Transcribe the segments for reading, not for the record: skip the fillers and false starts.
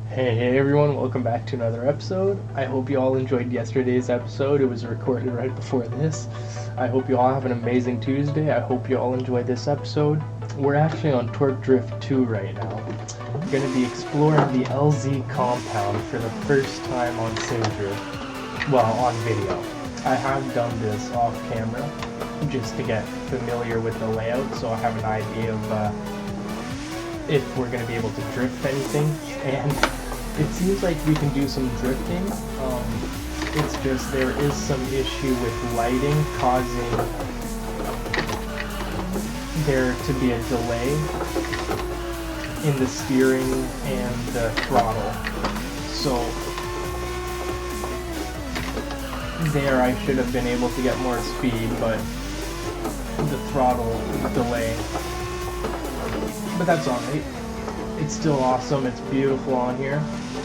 Hey everyone, welcome back to another episode. I hope you all enjoyed yesterday's episode. It was recorded right before this. I hope you all have an amazing Tuesday. I hope you all enjoyed this episode. We're actually on Torque Drift 2 right now. We're going to be exploring the LZ compound for the first time on SimDrift. Well, on video. I have done this off camera just to get familiar with the layout, so I have an idea of if we're going to be able to drift anything. And it seems like we can do some drifting. It's just there is some issue with lighting causing there to be a delay in the steering and the throttle. So there I should have been able to get more speed, but the throttle delay. But that's alright. It's still awesome. It's beautiful on here.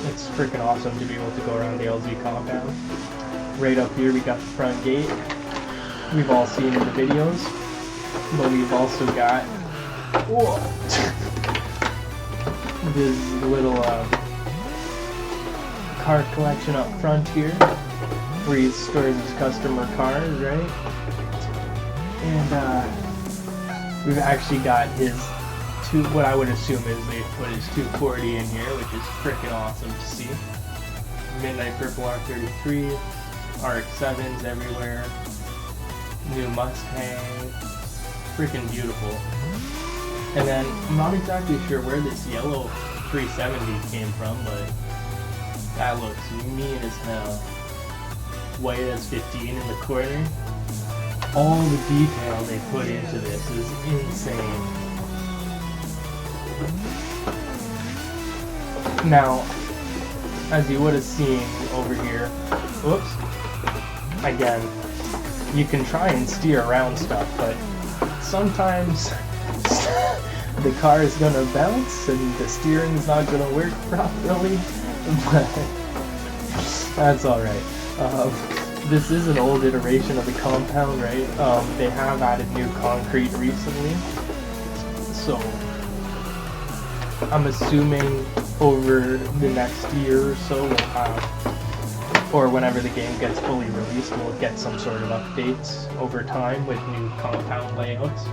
It's freaking awesome to be able to go around the LZ compound. Right up here we got the front gate. We've all seen in the videos. But we've also got this little car collection up front here where he stores his customer cars, right? And we've actually got his what I would assume is they put his 240 in here, which is freaking awesome to see. Midnight Purple R33, RX-7s everywhere, new Mustang, freaking beautiful. And then I'm not exactly sure where this yellow 370 came from, but that looks mean as hell. White S15 in the corner. All the detail they put into this is insane. Now, as you would have seen over here, whoops, again, you can try and steer around stuff, but sometimes the car is going to bounce and the steering's not going to work properly, but that's alright. This is an old iteration of the compound, right? They have added new concrete recently, so I'm assuming over the next year or so we'll have, or whenever the game gets fully released, we'll get some sort of updates over time with new compound layouts.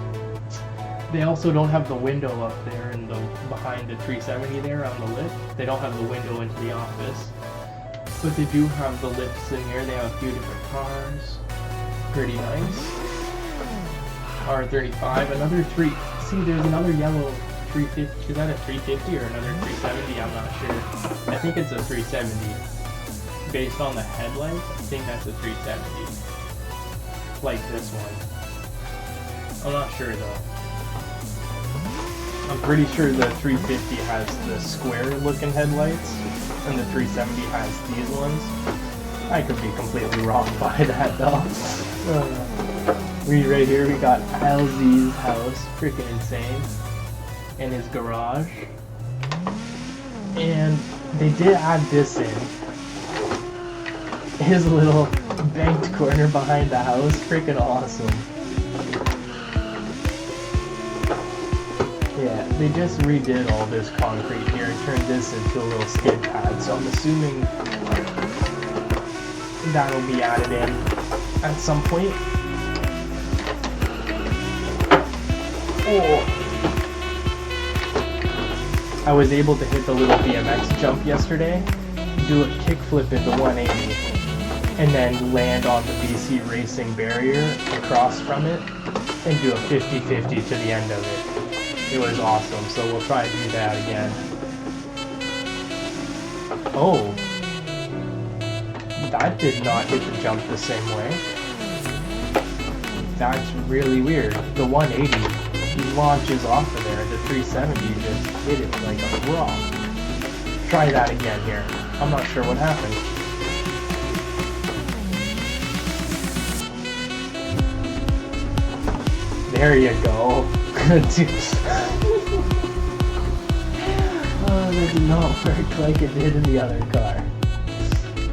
They also don't have the window up there in the behind the 370 there on the lip. They don't have the window into the office, but they do have the lips in here. They have a few different cars, pretty nice. R35, another three. See, there's another yellow 350, is that a 350 or another 370? I'm not sure. I think it's a 370. Based on the headlight, I think that's a 370. Like this one. I'm not sure though. I'm pretty sure the 350 has the square looking headlights and the 370 has these ones. I could be completely wrong by that though. Right here we got LZ's house, freaking insane. In his garage, and they did add this in his little banked corner behind the house. Freaking awesome. Yeah, they just redid all this concrete here and turned this into a little skid pad, so I'm assuming that'll be added in at some point. Oh, I was able to hit the little BMX jump yesterday, do a kickflip into 180, and then land on the BC Racing barrier across from it, and do a 50-50 to the end of it. It was awesome, so we'll try to do that again. Oh, that did not hit the jump the same way. That's really weird. The 180 launches off of there, the 370 just hit it like a rock. Try that again here. I'm not sure what happened. There you go. Oh, that did not work like it did in the other car.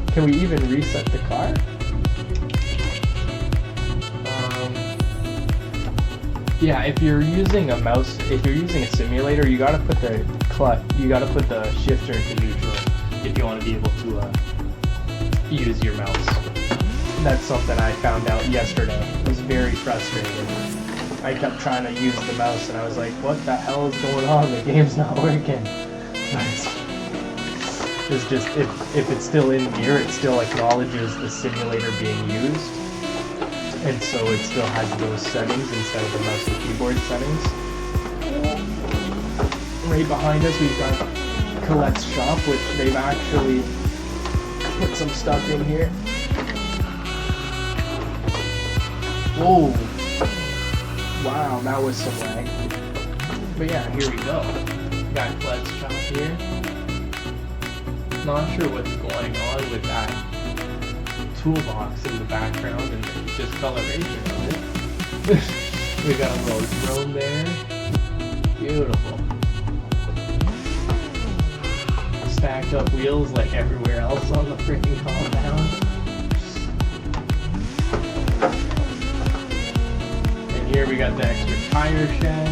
Can we even reset the car? Yeah, if you're using a mouse, if you're using a simulator, you gotta put the shifter into neutral. if you want to be able to use your mouse. That's something I found out yesterday. It was very frustrating. I kept trying to use the mouse and I was like, what the hell is going on? The game's not working. It's just, if it's still in gear, it still acknowledges the simulator being used. And so it still has those settings instead of the mouse and keyboard settings. Right behind us we've got Colette's shop, which they've actually put some stuff in here. Whoa! Wow, that was some lag. But yeah, here we go. Got Colette's shop here. Not sure what's going on with that toolbox in the background and the discoloration of it. We got a little drone there. Beautiful. Stacked up wheels like everywhere else on the freaking compound. And here we got the extra tire shed.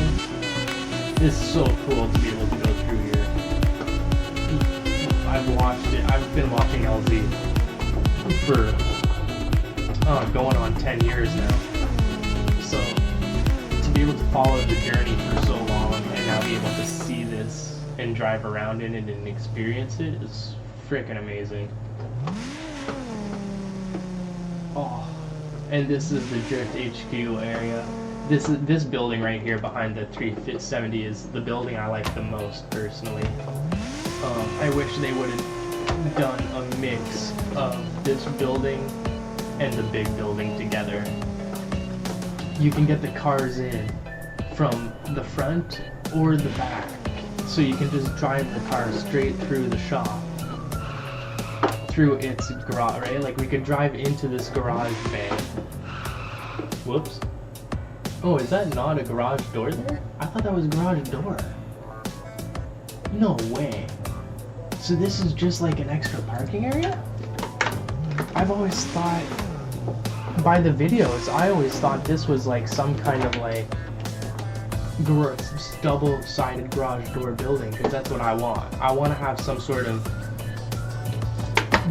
This is so cool to be able to go through here. I've been watching LZ for going on 10 years now. So to be able to follow the journey for so long and now be able to see this and drive around in it and experience it is freaking amazing. Oh, and this is the Drift HQ area. This building right here behind the 370 is the building I like the most personally. I wish they would have done a mix of this building and the big building together. You can get the cars in from the front or the back, so you can just drive the car straight through the shop, through its garage, right? Like we could drive into this garage bay. Whoops. Oh, is that not a garage door there? I thought that was a garage door. No way. So this is just like an extra parking area? I've always thought, by the videos, I always thought this was like some kind of like double-sided garage door building, because that's what I want. I want to have some sort of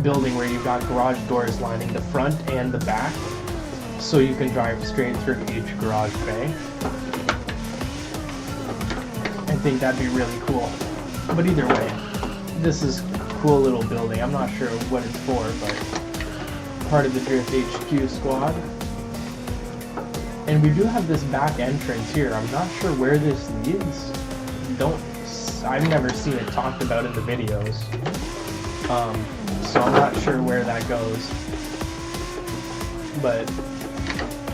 building where you've got garage doors lining the front and the back, so you can drive straight through each garage bay. I think that'd be really cool. But either way, this is a cool little building. I'm not sure what it's for, but part of the Drift HQ squad. And we do have this back entrance here. I'm not sure where this leads. I've never seen it talked about in the videos. So I'm not sure where that goes. But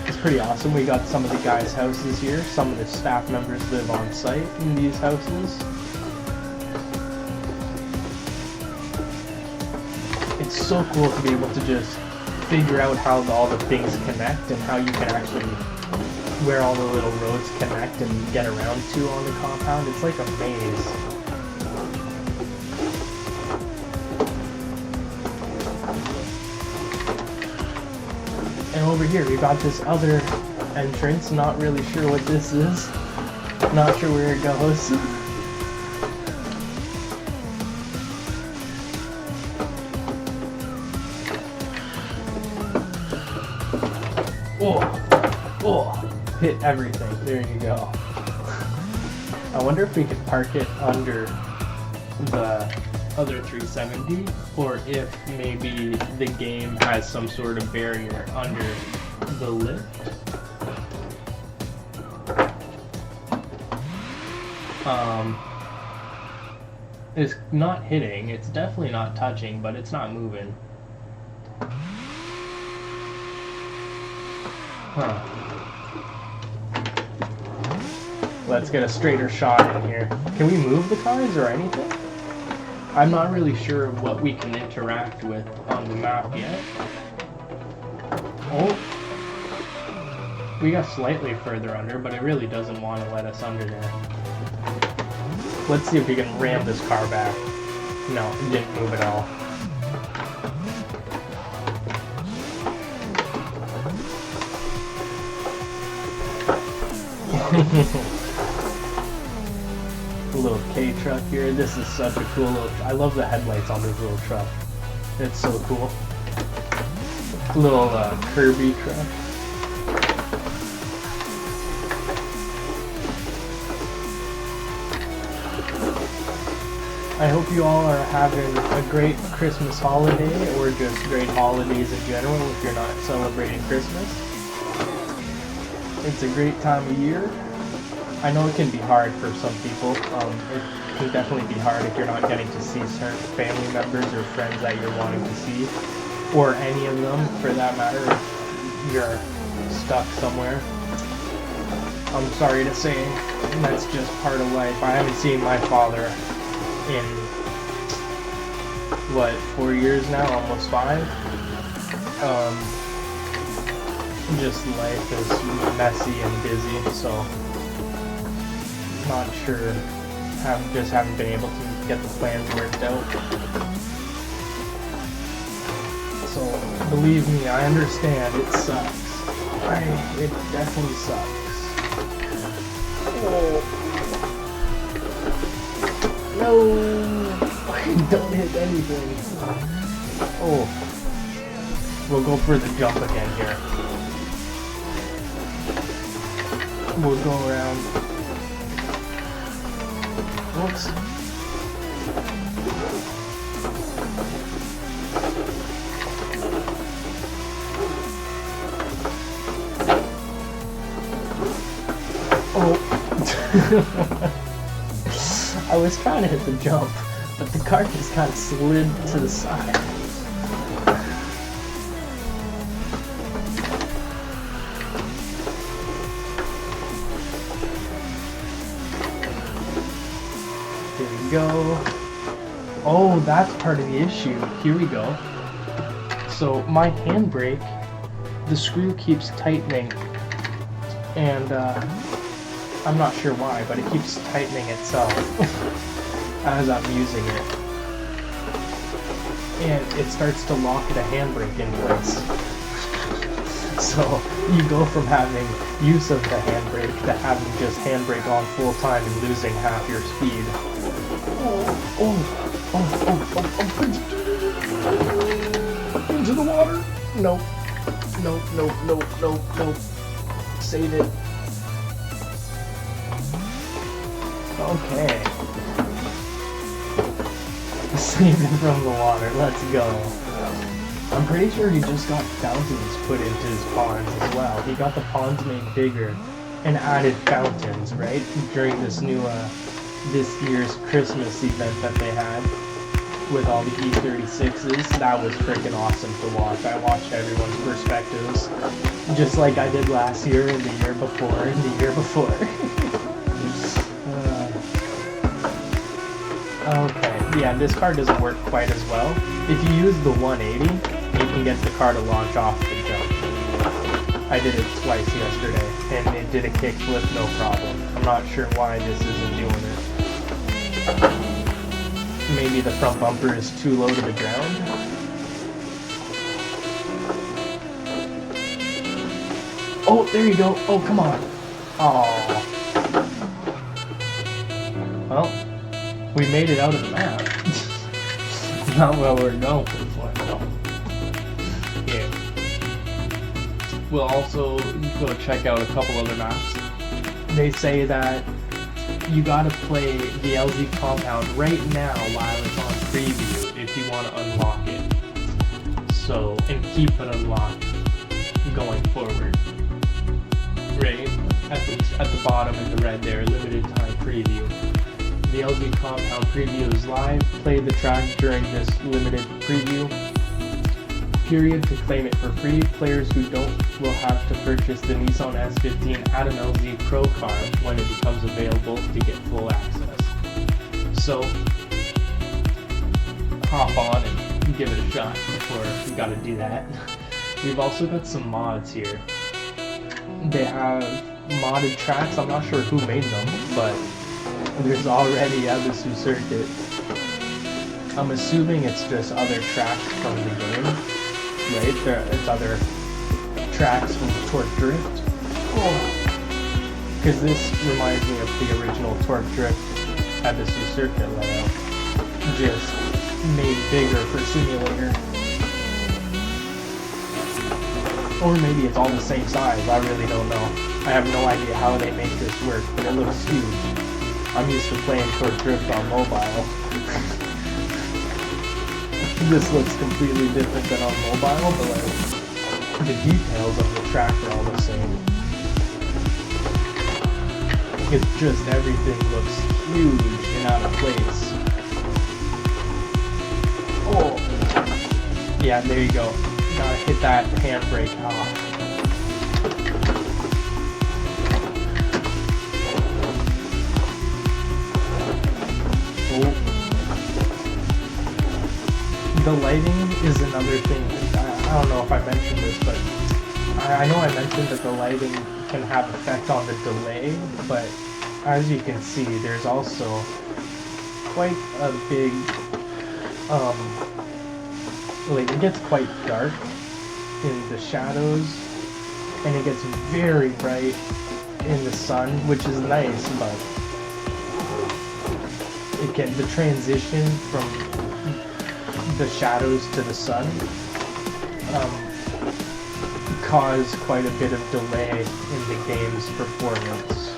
it's pretty awesome. We got some of the guys' houses here. Some of the staff members live on site in these houses. It's so cool to be able to just figure out how all the things connect and how you can actually, where all the little roads connect and get around to on the compound. It's like a maze. And over here we got this other entrance, not really sure what this is. Not sure where it goes. Oh, hit everything. There you go. I wonder if we could park it under the other 370, or if maybe the game has some sort of barrier under the lift. It's not hitting, it's definitely not touching, but it's not moving. Huh. Let's get a straighter shot in here. Can we move the cars or anything? I'm not really sure what we can interact with on the map yet. Oh. We got slightly further under, but it really doesn't want to let us under there. Let's see if we can ram this car back. No, it didn't move at all. A little K truck here. This is such a cool little, I love the headlights on this little truck. It's so cool. Little Kirby truck. I hope you all are having a great Christmas holiday, or just great holidays in general if you're not celebrating Christmas. It's a great time of year. I know it can be hard for some people. It can definitely be hard if you're not getting to see certain family members or friends that you're wanting to see, or any of them for that matter if you're stuck somewhere. I'm sorry to say, that's just part of life. I haven't seen my father in, 4 years now, almost 5. Just life is messy and busy, so not sure, haven't been able to get the plans worked out. So believe me, I understand, it sucks. It definitely sucks. Oh. No! Don't hit anything. Oh. We'll go for the jump again here. We'll go around. Whoops. Oh. I was trying to hit the jump, but the car just kind of slid to the side. Here we go. Oh, that's part of the issue. Here we go. So my handbrake, the screw keeps tightening, and I'm not sure why, but it keeps tightening itself as I'm using it. And it starts to lock the handbrake in place. So you go from having use of the handbrake to having just handbrake on full time and losing half your speed. Oh. Into the water. Nope. Save it. Okay. Save it from the water. Let's go. I'm pretty sure he just got fountains put into his ponds as well. He got the ponds made bigger and added fountains, right? During this new, this year's Christmas event that they had with all the E36s. That was freaking awesome to watch. I watched everyone's perspectives, just like I did last year and the year before and the year before. Okay, yeah, this car doesn't work quite as well. If you use the 180, you can get the car to launch off the jump. I did it twice yesterday, and it did a kickflip no problem. I'm not sure why this isn't doing it. Maybe the front bumper is too low to the ground? Oh, there you go. Oh, come on. Oh. Well, we made it out of the map. Not what we're going for, no. Yeah. We'll also go check out a couple other maps. They say that you gotta play the LZ compound right now while it's on preview if you want to unlock it. So, and keep it unlocked going forward. Right? At the bottom in the red there, limited time preview. The LZ compound preview is live. Play the track during this limited preview period to claim it for free. Players who don't will have to purchase the Nissan S15 at an LZ Pro car when it becomes available to get full access. So, hop on and give it a shot before you gotta do that. We've also got some mods here. They have modded tracks. I'm not sure who made them, but there's already Abisu Circuit. I'm assuming it's just other tracks from the game, right? It's other tracks from Torque Drift. Because this reminds me of the original Torque Drift had this new circuit layout, just made bigger for simulator. Or maybe it's all the same size, I really don't know. I have no idea how they make this work, but it looks huge. I'm used to playing Tour Drift on mobile. This looks completely different than on mobile, but like, the details of the track are all the same. It's just everything looks huge and out of place. Oh! Yeah, there you go. Gotta hit that handbrake off. Oh. The lighting is another thing. I don't know if I mentioned this, but I know I mentioned that the lighting can have effect on the delay, but as you can see, there's also quite a big, like it gets quite dark in the shadows, and it gets very bright in the sun, which is nice, but the transition from the shadows to the sun cause quite a bit of delay in the game's performance.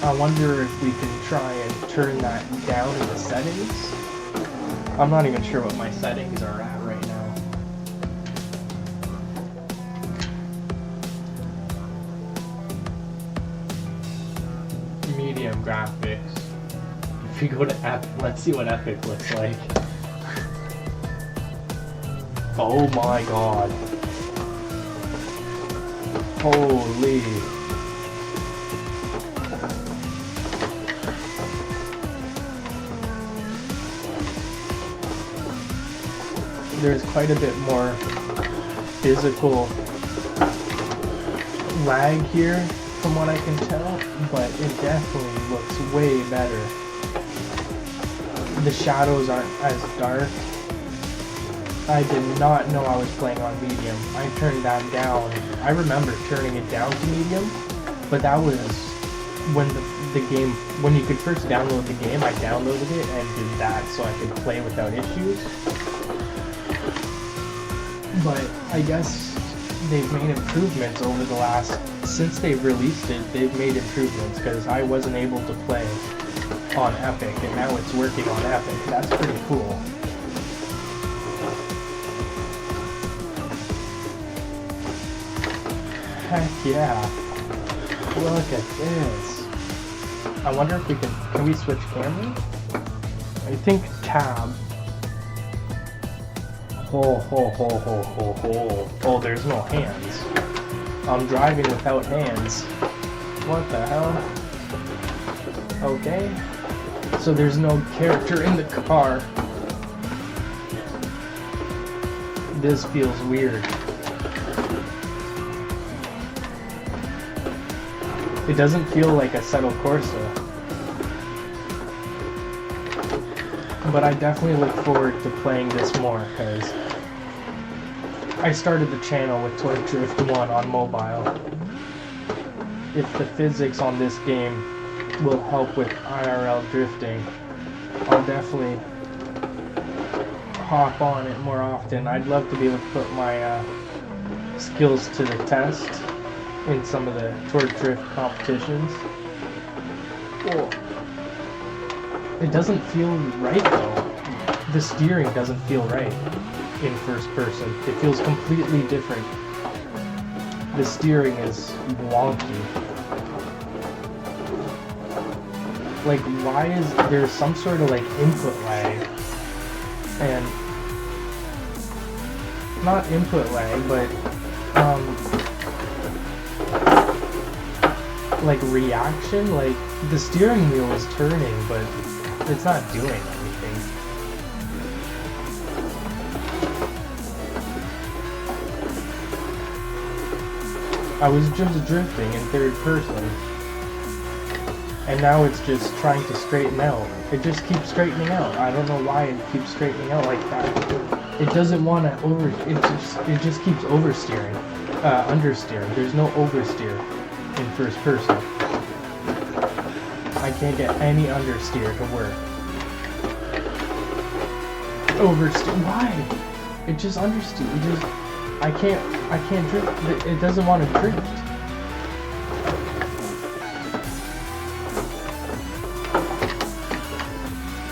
I wonder if we can try and turn that down in the settings. I'm not even sure what my settings are at right now. Medium graphics. If you go to Epic, let's see what Epic looks like. Oh my god. Holy. There's quite a bit more physical lag here from what I can tell, but it definitely looks way better. The shadows aren't as dark. I did not know I was playing on medium. I turned that down. I remember turning it down to medium, but that was when the game, when you could first download the game, I downloaded it and did that so I could play without issues. But I guess they've made improvements over the last, since they've released it, they've made improvements, because I wasn't able to play on Epic, and now it's working on Epic. That's pretty cool. Heck yeah. Look at this. I wonder if we can we switch camera? I think tab. Oh, there's no hands. I'm driving without hands. What the hell? Okay. So there's no character in the car. This feels weird. It doesn't feel like a Assetto Corsa. But I definitely look forward to playing this more, because I started the channel with Toy Drift 1 on mobile. If the physics on this game will help with IRL drifting, I'll definitely hop on it more often. I'd love to be able to put my skills to the test in some of the Tour Drift competitions. Oh. It doesn't feel right though. The steering doesn't feel right in first person. It feels completely different. The steering is wonky. Like, why is there some sort of like input lag? And not input lag, but like reaction. Like the steering wheel is turning, but it's not doing anything. I was just drifting in third person, and now it's just trying to straighten out. It just keeps straightening out. I don't know why it keeps straightening out like that. It doesn't want to it just keeps oversteering, understeering. There's no oversteer. in first person. I can't get any understeer to work. Oversteer, why? It just understeer. It just, I can't drift. It doesn't want to drift.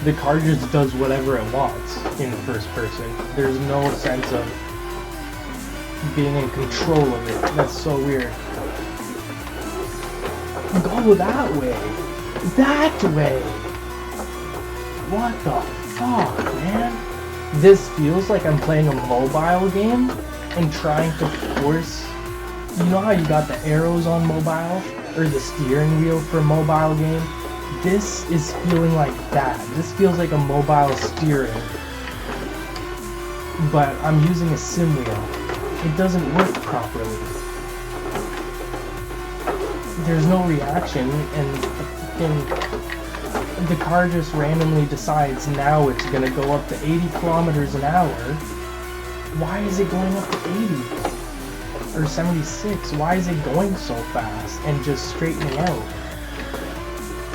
The car just does whatever it wants in first person. There's no sense of being in control of it. That's so weird. Go that way. That way. What the fuck, man? This feels like I'm playing a mobile game and trying to force... You know how you got the arrows on mobile? Or the steering wheel for a mobile game? This is feeling like that. This feels like a mobile steering. But I'm using a sim wheel. It doesn't work properly. There's no reaction, and the car just randomly decides now it's gonna go up to 80 kilometers an hour. Why is it going up to 80? Or 76? Why is it going so fast and just straightening out?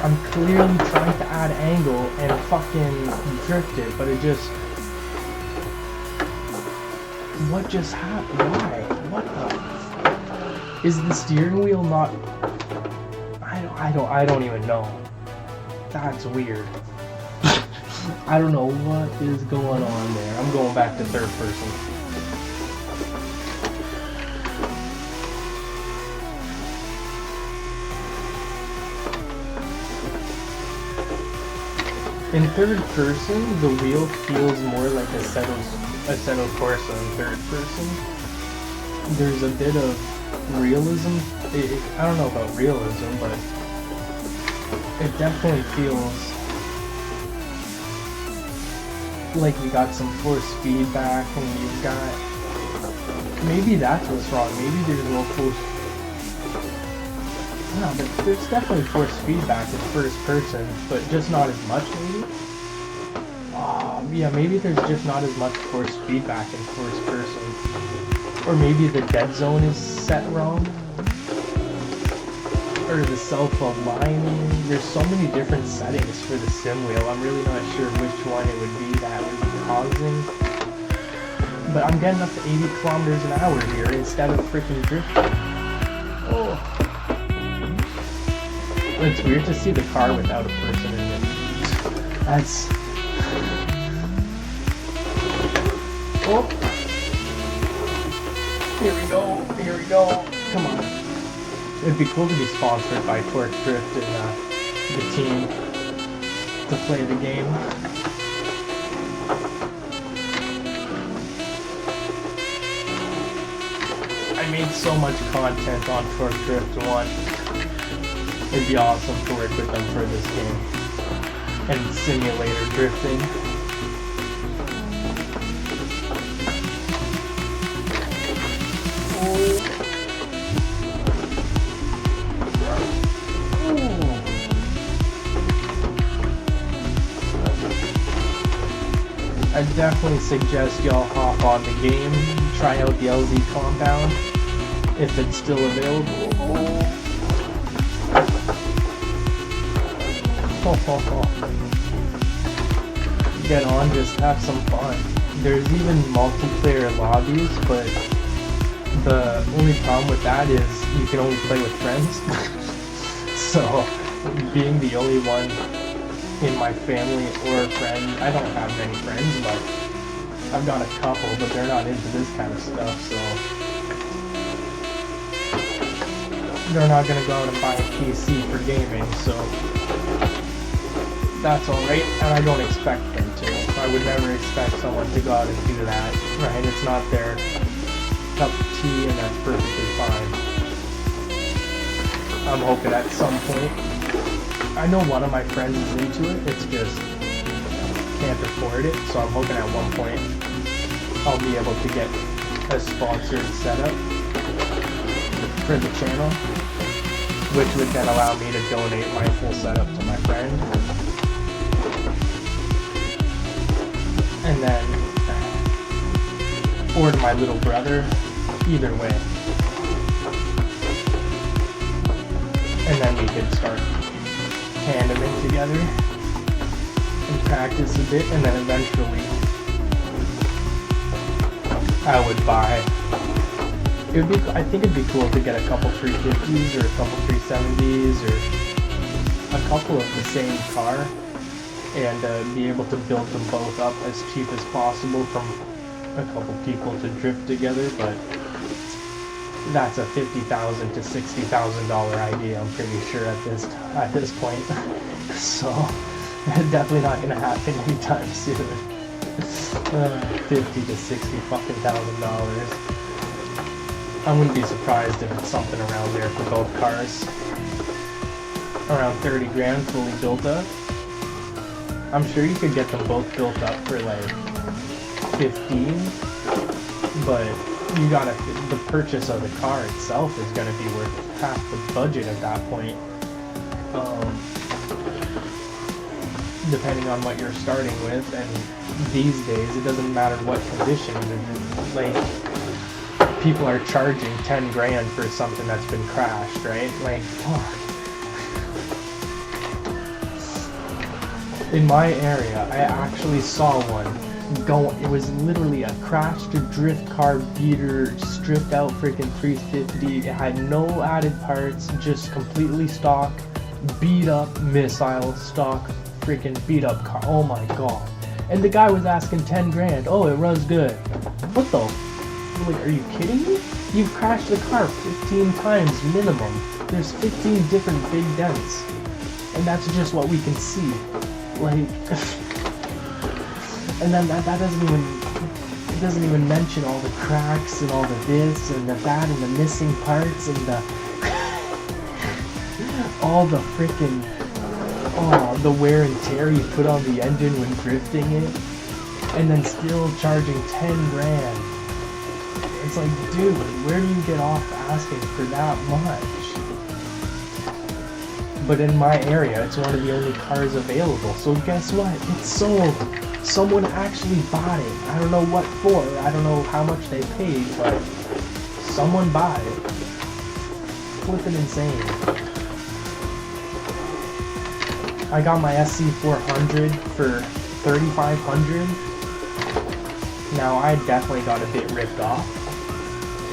I'm clearly trying to add angle and fucking drift it, but it just... What just happened? Why? What the... Is the steering wheel not... I don't even know. That's weird. I don't know what is going on there. I'm going back to third person. In third person, the wheel feels more like a Assetto Corsa in third person. There's a bit of realism. I don't know about realism, but it definitely feels like you got some force feedback, and you've got... Maybe that's what's wrong. Maybe there's no force... No, but there's definitely force feedback in first person, but just not as much, maybe? Yeah, maybe there's just not as much force feedback in first person. Or maybe the dead zone is set wrong. Or the self-aligning. There's so many different settings for the sim wheel. I'm really not sure which one it would be that would be causing. But I'm getting up to 80 kilometers an hour here instead of freaking drifting. Oh. It's weird to see the car without a person in it. That's... Oh! Here we go. Come on. It'd be cool to be sponsored by Torque Drift and the team to play the game. I made so much content on Torque Drift 1. It'd be awesome to work with them for this game. And simulator drifting. I definitely suggest y'all hop on the game, try out the LZ compound, if it's still available. Get on, just have some fun. There's even multiplayer lobbies, but the only problem with that is you can only play with friends. So, being the only one in my family or a friend, I don't have many friends, but I've got a couple, but they're not into this kind of stuff, so they're not gonna go out and buy a PC for gaming, so that's alright, and I don't expect them to. I would never expect someone to go out and do that, right? It's not their cup of tea, and that's perfectly fine. I'm hoping at some point, I know one of my friends is into it, it's just can't afford it, so I'm hoping at one point I'll be able to get a sponsored setup for the channel, which would then allow me to donate my full setup to my friend. And then, or to my little brother, either way. and then we could start tandeming together and practice a bit, and then eventually I would buy. I think it'd be cool to get a couple 350s or a couple 370s or a couple of the same car and be able to build them both up as cheap as possible from a couple people to drift together, but that's a $50,000 to $60,000 idea, I'm pretty sure at this point. So definitely not gonna happen anytime soon. 50 to 60 fucking $1,000. I wouldn't be surprised if it's something around there for both cars. Around 30 grand fully built up. I'm sure you could get them both built up for like 15, but you gotta, the purchase of the car itself is gonna be worth half the budget at that point. Depending on what you're starting with, and these days it doesn't matter what condition it is. Like, people are charging 10 grand for something that's been crashed, right? Like, fuck. In my area, I actually saw one go. It was literally a crash to drift car beater, stripped out freaking 350. It had no added parts, just completely stock, beat up missile stock, freaking beat up car. Oh my god. And the guy was asking 10 grand. Oh, it runs good. What the? Like, are you kidding me? You've crashed the car 15 times minimum. There's 15 different big dents. And that's just what we can see. Like, and then that doesn't even mention all the cracks and all the this and the that and the missing parts and the all the freaking the wear and tear you put on the engine when drifting it, and then still charging 10 grand. It's like, dude, where do you get off asking for that much? But in my area, it's one of the only cars available. So guess what? It's sold. Someone actually bought it. I don't know what for. I don't know how much they paid, but someone bought it. Flippin' insane. I got my SC400 for $3,500. Now I definitely got a bit ripped off.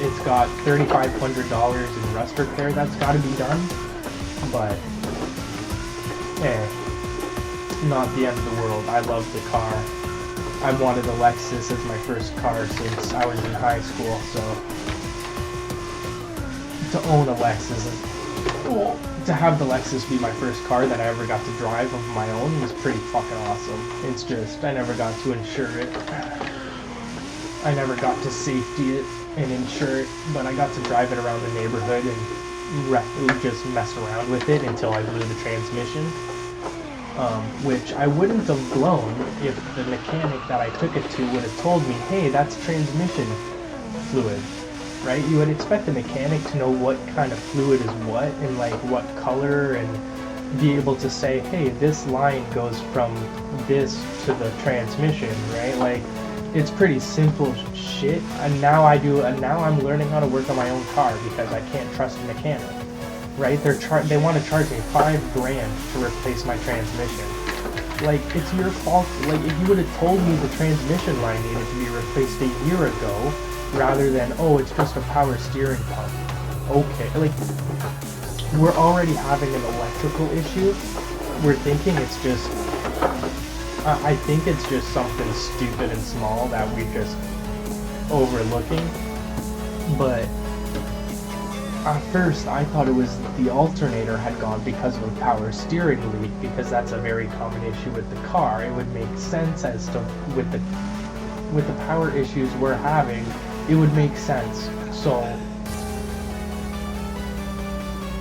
It's got $3,500 in rust repair that's got to be done, but not the end of the world. I love the car. I wanted a Lexus as my first car since I was in high school, so to own a Lexus, to have the Lexus be my first car that I ever got to drive of my own was pretty fucking awesome. It's just, I never got to insure it. I never got to safety it and insure it, but I got to drive it around the neighborhood and just mess around with it until I blew the transmission, which I wouldn't have blown if the mechanic that I took it to would have told me, hey, that's transmission fluid, right? You would expect the mechanic to know what kind of fluid is what and like what color, and be able to say, hey, this line goes from this to the transmission, right? Like, it's pretty simple shit, and now I'm learning how to work on my own car because I can't trust a mechanic, right? They want to charge me $5 grand to replace my transmission. Like, it's your fault. Like, if you would have told me the transmission line needed to be replaced a year ago, rather than, oh, it's just a power steering pump. Okay, like, we're already having an electrical issue. We're thinking it's just, I think it's just something stupid and small that we're just overlooking. But at first I thought it was the alternator had gone because of a power steering leak, because that's a very common issue with the car. It would make sense as to, with the power issues we're having, it would make sense. So,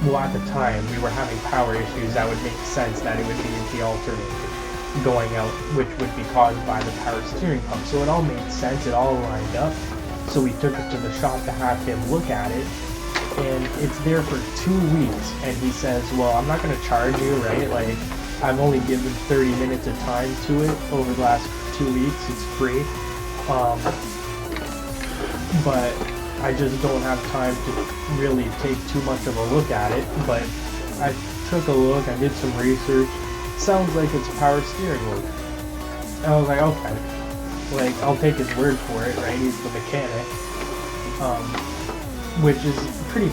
well, at the time we were having power issues that would make sense that it would be the alternator going out, which would be caused by the power steering pump. So it all made sense, it all lined up. So we took it to the shop to have him look at it, and it's there for 2 weeks, and he says, well, I'm not going to charge you, right? Like, I've only given 30 minutes of time to it over the last 2 weeks, it's free. But I just don't have time to really take too much of a look at it. But I took a look, I did some research. Sounds like it's a power steering wheel. I was like, okay. Like, I'll take his word for it, right? He's the mechanic. Which is pretty...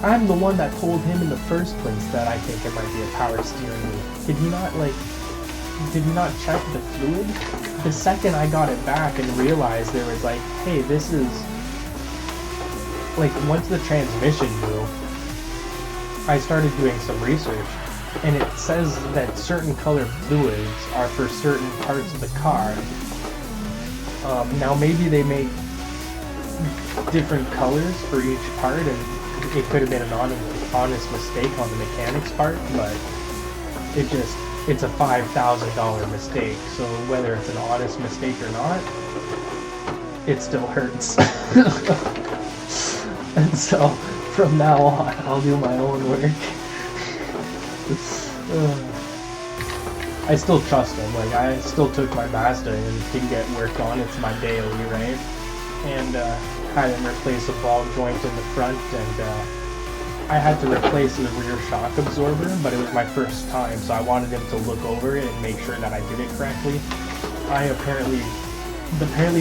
I'm the one that told him in the first place that I think it might be a power steering wheel. Did he not check the fluid? The second I got it back and realized there was like, hey, this is... Like, once the transmission blew, I started doing some research, and it says that certain color fluids are for certain parts of the car. Now maybe they make different colors for each part, and it could have been an honest mistake on the mechanic's part, but it's a $5,000 mistake, so whether it's an honest mistake or not, it still hurts. And so, from now on, I'll do my own work. I still trust him. Like, I still took my Mazda and to get work on. It's my daily, right? And had him replace a ball joint in the front, and I had to replace the rear shock absorber, but it was my first time, so I wanted him to look over it and make sure that I did it correctly. Apparently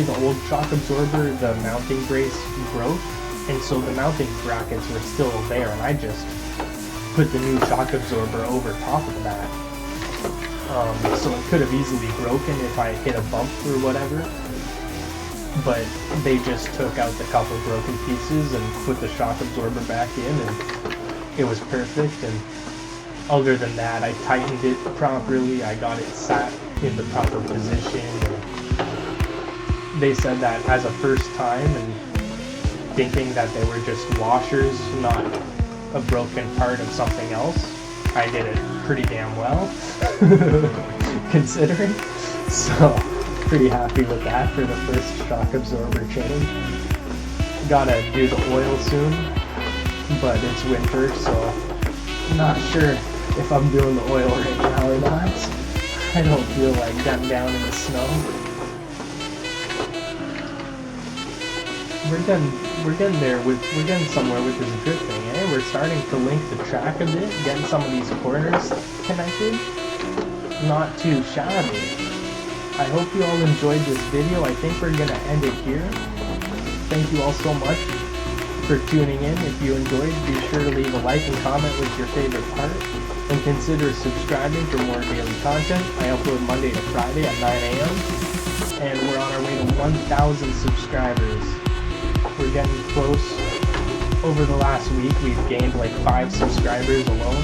the old shock absorber, the mounting brace broke, and so the mounting brackets were still there, and I just put the new shock absorber over top of that. So it could have easily broken if I hit a bump or whatever, but they just took out the couple broken pieces and put the shock absorber back in, and it was perfect. And other than that, I tightened it properly, I got it sat in the proper position, and they said that as a first time, and thinking that they were just washers, not a broken part of something else, I did it pretty damn well, considering. So, pretty happy with that for the first shock absorber change. Gotta do the oil soon, but it's winter, so not sure if I'm doing the oil right now or not. I don't feel like getting down in the snow. We're getting there we're getting somewhere with this drifting, eh? We're starting to link the track a bit, getting some of these corners connected. Not too shabby. I hope you all enjoyed this video. I think we're gonna end it here. Thank you all so much for tuning in. If you enjoyed, be sure to leave a like and comment with your favorite part, and consider subscribing for more daily content. I upload Monday to Friday at 9 a.m. and we're on our way to 1,000 subscribers. We're getting close. Over the last week, we've gained like 5 subscribers alone,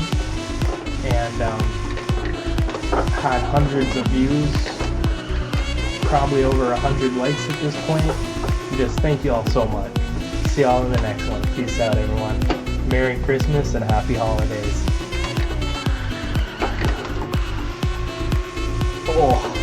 and had hundreds of views, probably over 100 likes at this point. Just thank you all so much. See y'all in the next one. Peace out, everyone. Merry Christmas and Happy Holidays. Oh.